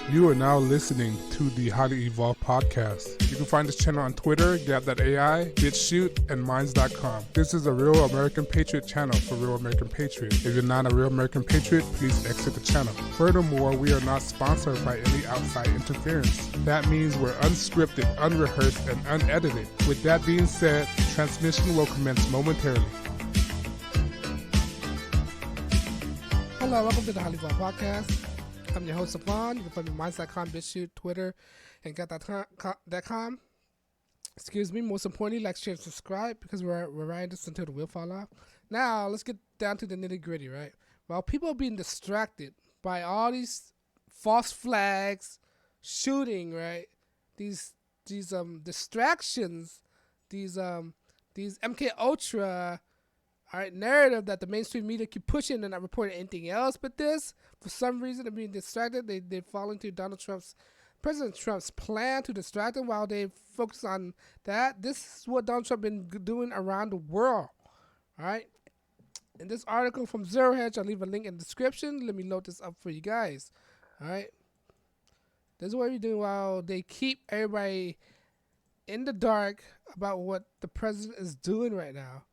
You are now listening to the Highly Evolved Podcast. You can find this channel on Twitter, Gab.ai, BitChute, and Minds.com. This is a Real American Patriot channel for Real American Patriots. If you're not a Real American Patriot, please exit the channel. Furthermore, we are not sponsored by any outside interference. That means we're unscripted, unrehearsed, and unedited. With that being said, transmission will commence momentarily. Hello, welcome to the Highly Evolved Podcast. I'm your host, Savon. You can find me on Minds.com, BitChute, Twitter, and Get.com. Excuse me. Most importantly, like, share, and subscribe because we're riding this until the wheel fall off. Now, let's get down to the nitty-gritty, right? While people are being distracted by all these false flags, shooting, right? These distractions, these MK Ultra, all right, narrative that the mainstream media keep pushing and not reporting anything else but this. For some reason, they're being distracted. They fall into President Trump's plan to distract them while they focus on that. This is what Donald Trump been doing around the world, all right? In this article from Zero Hedge, I'll leave a link in the description. Let me load this up for you guys, all right? This is what we're doing while they keep everybody in the dark about what the president is doing right now.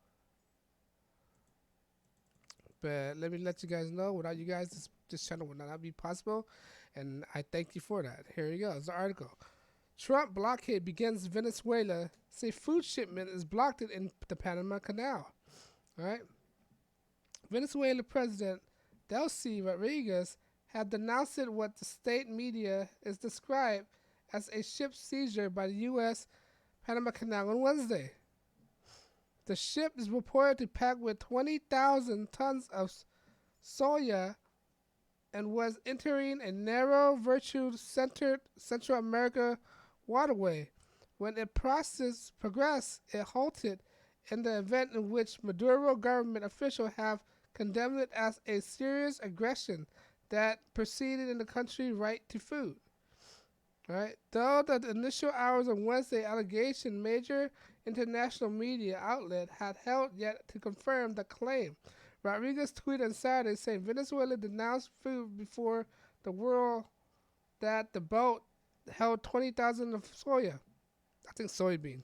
But let me let you guys know, without you guys, this channel would not be possible, and I thank you for that. Here you go. It's the article. Trump blockade begins. Venezuela say food shipment is blocked in the Panama Canal. All right. Venezuela President Delcy Rodriguez had denounced what the state media is described as a ship seizure by the U.S. Panama Canal on Wednesday. The ship is reported to pack with 20,000 tons of soya and was entering a narrow, virtue-centered Central America waterway. When the process progressed, it halted in the event in which Maduro government officials have condemned it as a serious aggression that proceeded in the country's right to food. Right? Though the initial hours of Wednesday allegation, major international media outlet had held yet to confirm the claim. Rodriguez tweeted on Saturday saying Venezuela denounced food before the world that the boat held 20,000 of soya, soybean,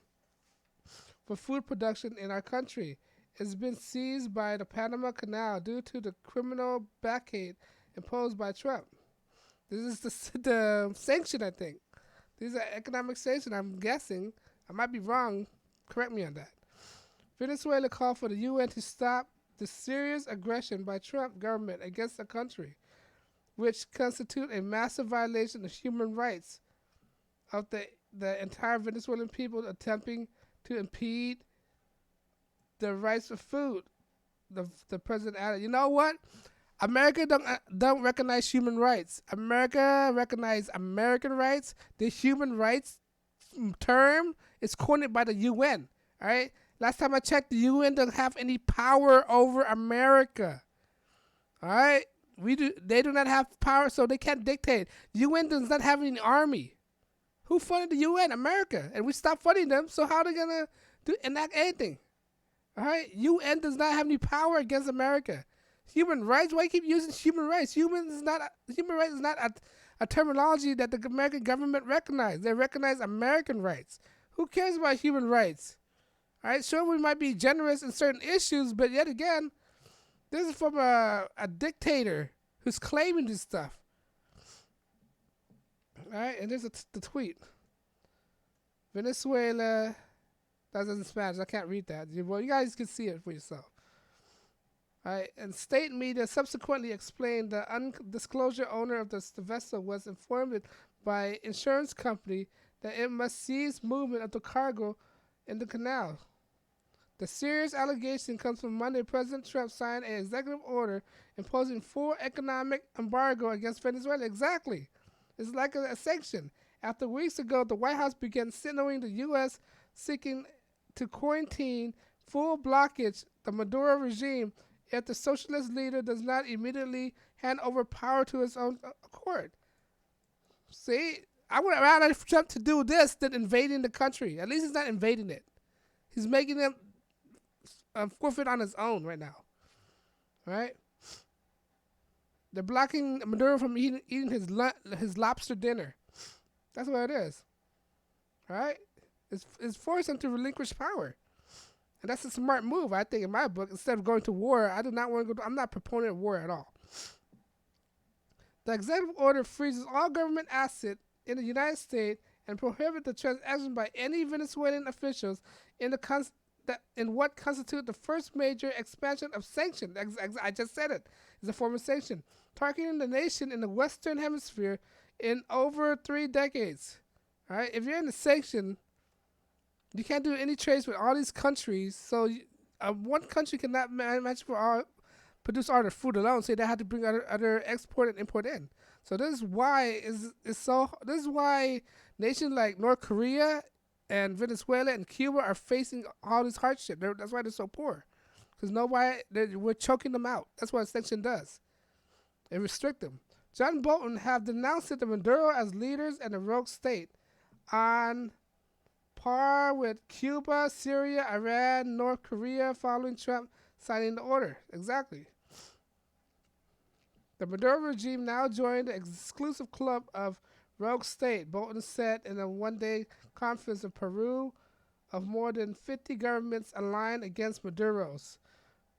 for food production in our country. It's been seized by the Panama Canal due to the criminal blockade imposed by Trump. This is the sanction, I think. These are economic sanctions, I'm guessing. I might be wrong. Correct me on that. Venezuela called for the UN to stop the serious aggression by Trump government against the country, which constitute a massive violation of human rights of the entire Venezuelan people, attempting to impede the rights of food. The president added, you know what? America don't recognize human rights. America recognize American rights. The human rights term is coined by the UN. All right. Last time I checked, the UN doesn't have any power over America. All right. They do not have power, so they can't dictate. The UN does not have any army. Who funded the UN? America. And we stopped funding them. So how are they gonna enact anything? All right. UN does not have any power against America. Human rights? Why you keep using human rights? Human rights is not a terminology that the American government recognizes. They recognize American rights. Who cares about human rights? All right, sure, we might be generous in certain issues, but yet again, this is from a dictator who's claiming this stuff. All right, and there's the tweet. Venezuela, that's in Spanish. I can't read that. Well, you guys can see it for yourself. All right, and state media subsequently explained the undisclosure owner of the vessel was informed by insurance company that it must cease movement of the cargo in the canal. The serious allegation comes from Monday. President Trump signed an executive order imposing full economic embargo against Venezuela. Exactly. It's like a sanction. After weeks ago, the White House began signaling the U.S. seeking to quarantine full blockage the Maduro regime if the socialist leader does not immediately hand over power to his own accord. See, I would rather Trump to do this than invading the country. At least he's not invading it. He's making them forfeit on his own right now. All right? They're blocking Maduro from eating his lobster dinner. That's what it is. All right? It's forcing him to relinquish power. And that's a smart move, I think, in my book. Instead of going to war, I do not want to go. I'm not a proponent of war at all. The executive order freezes all government assets in the United States and prohibits the transaction by any Venezuelan officials in what constitutes the first major expansion of sanctions. I just said it. It's a form of sanction, targeting the nation in the Western Hemisphere in over 3 decades. All right, if you're in the sanction, you can't do any trades with all these countries. So one country cannot produce all their food alone. So they have to bring other export and import in. So this is why This is why nations like North Korea and Venezuela and Cuba are facing all this hardship. That's why they're so poor, because we're choking them out. That's what a sanction does. It restricts them. John Bolton have denounced the Maduro as leaders and a rogue state, on par with Cuba, Syria, Iran, North Korea, following Trump signing the order. Exactly. The Maduro regime now joined the exclusive club of rogue state, Bolton said in a one-day conference in Peru, of more than 50 governments aligned against Maduro's.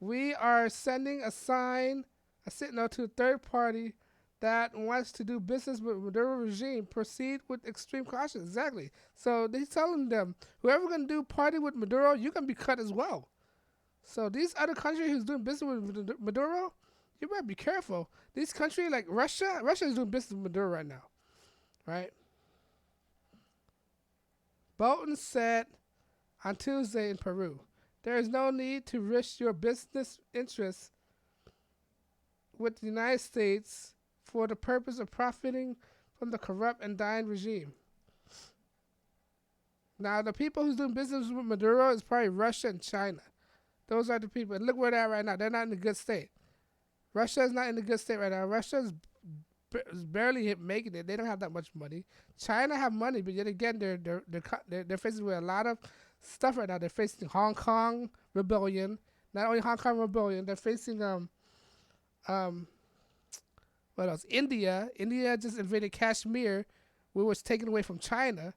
We are sending a signal to a third party that wants to do business with Maduro regime. Proceed with extreme caution. Exactly. So they're telling them, whoever going to do party with Maduro, you're going to be cut as well. So these other countries who's doing business with Maduro, you better be careful. These countries like Russia is doing business with Maduro right now. Right? Bolton said on Tuesday in Peru, there is no need to risk your business interests with the United States for the purpose of profiting from the corrupt and dying regime. Now, the people who's doing business with Maduro is probably Russia and China. Those are the people. And look where they're at right now. They're not in a good state. Russia is not in a good state right now. Russia is barely making it. They don't have that much money. China have money, but yet again, they're facing with a lot of stuff right now. They're facing Hong Kong rebellion. Not only Hong Kong rebellion, they're facing what else? India. India just invaded Kashmir, which was taken away from China.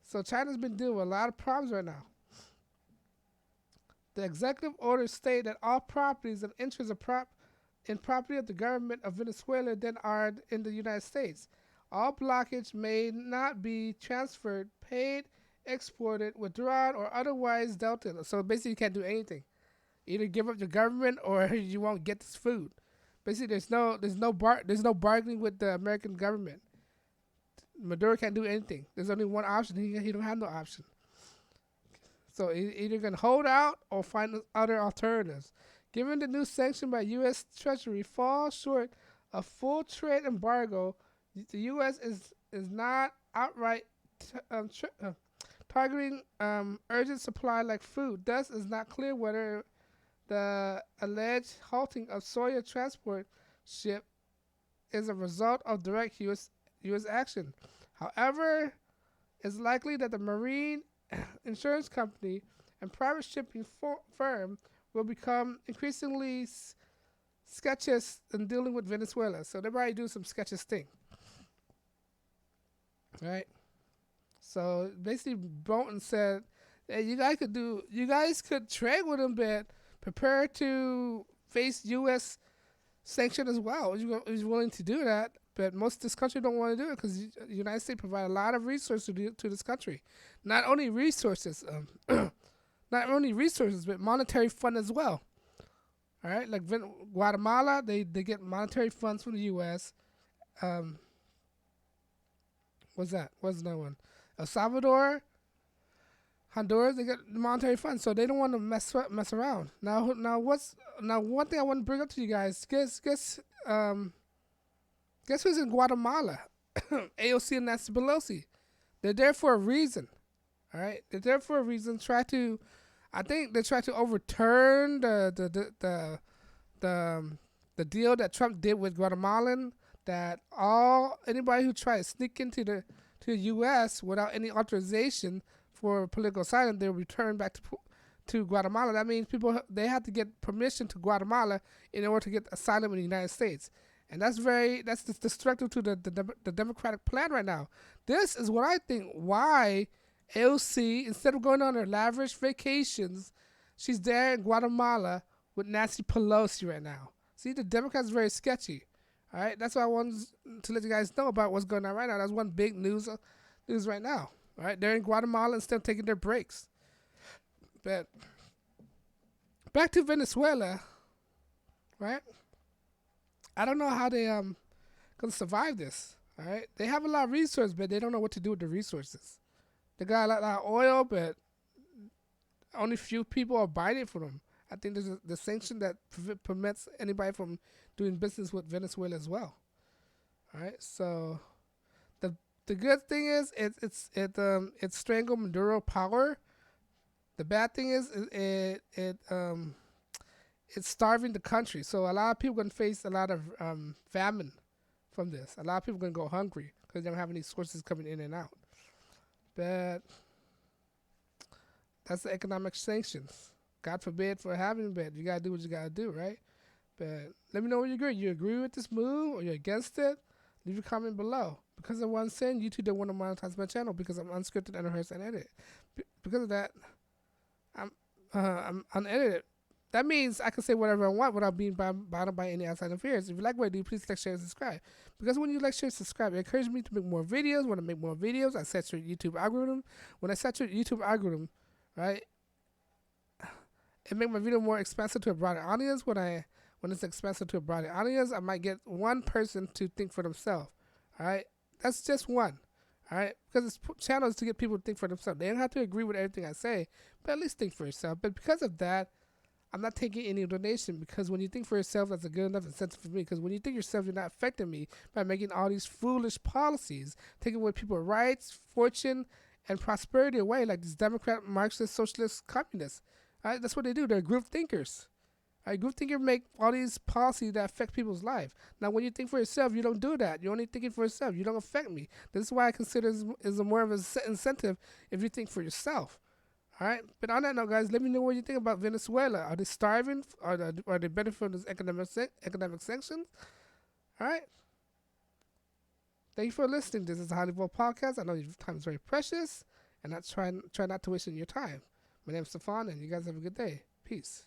So China's been dealing with a lot of problems right now. The executive order state that all properties and interests in property of the government of Venezuela then are in the United States. All blockage may not be transferred, paid, exported, withdrawn, or otherwise dealt in. So basically, you can't do anything. Either give up your government or you won't get this food. Basically, there's no bargaining with the American government. Maduro can't do anything. There's only one option. He don't have no option. So either going to hold out or find other alternatives. Given the new sanction by U.S. Treasury falls short of full trade embargo, the U.S. is not outright targeting urgent supply like food. Thus, it's not clear whether the alleged halting of soya transport ship is a result of direct U.S. action. However, it's likely that the marine insurance company and private shipping firm will become increasingly sketches in dealing with Venezuela. So they probably do some sketches thing. Right? So basically Bolton said, hey, you guys could trade with them, but prepare to face U.S. sanction as well. He's willing to do that, but most of this country don't want to do it because the United States provide a lot of resources to this country. Not only resources, but monetary fund as well. All right, like Guatemala, they get monetary funds from the U.S. What's that? What's another one? El Salvador, Honduras, they get monetary funds, so they don't want to mess around. Now one thing I want to bring up to you guys. Guess who's in Guatemala? AOC and Nancy Pelosi. They're there for a reason. All right, they're there for a reason. I think they try to overturn the deal that Trump did with Guatemalan. That anybody who tries to sneak into the U.S. without any authorization for political asylum, they'll return back to Guatemala. That means they have to get permission to Guatemala in order to get asylum in the United States. And that's destructive to the Democratic plan right now. This is what I think why AOC, instead of going on her lavish vacations, she's there in Guatemala with Nancy Pelosi right now. See, the Democrats are very sketchy. All right, that's what I wanted to let you guys know about what's going on right now. That's one big news right now. All right, they're in Guatemala instead of taking their breaks. But back to Venezuela, right? I don't know how they gonna survive this. All right, they have a lot of resources, but they don't know what to do with the resources. They got a lot of oil, but only few people are buying it for them. I think there's the sanction that prevents anybody from doing business with Venezuela as well. All right, so the good thing is it's strangled Maduro power. The bad thing is it's starving the country. So a lot of people are gonna face a lot of famine from this. A lot of people are gonna go hungry because they don't have any sources coming in and out. But that's the economic sanctions. God forbid for having, but you gotta do what you gotta do, right? But let me know what you agree. You agree with this move or you're against it? Leave a comment below. Because of what I'm saying, YouTube don't want to monetize my channel because I'm unscripted, unrehearsed, and edited. Because of that, I'm unedited. That means I can say whatever I want without being bothered by any outside interference. If you like what I do, please like, share, and subscribe. Because when you like, share, and subscribe, it encourages me to make more videos. When I make more videos, I saturate YouTube algorithm. When I saturate YouTube algorithm, right, it makes my video more expansive to a broader audience. When it's expansive to a broader audience, I might get one person to think for themselves. All right, that's just one. All right, because this channel is to get people to think for themselves. They don't have to agree with everything I say, but at least think for yourself. But because of that, I'm not taking any donation, because when you think for yourself, that's a good enough incentive for me. Because when you think yourself, you're not affecting me by making all these foolish policies, taking away people's rights, fortune, and prosperity away, like these Democrat, Marxist, Socialist, Communists. All right, that's what they do. They're group thinkers. All right, group thinkers make all these policies that affect people's life. Now, when you think for yourself, you don't do that. You're only thinking for yourself. You don't affect me. This is why I consider it is a more of an incentive if you think for yourself. All right, but on that note, guys, let me know what you think about Venezuela. Are they starving? Are they benefiting from this economic sanctions? All right. Thank you for listening. This is the Highly Evolved Podcast. I know your time is very precious, and I try not to waste your time. My name is Stefan, and you guys have a good day. Peace.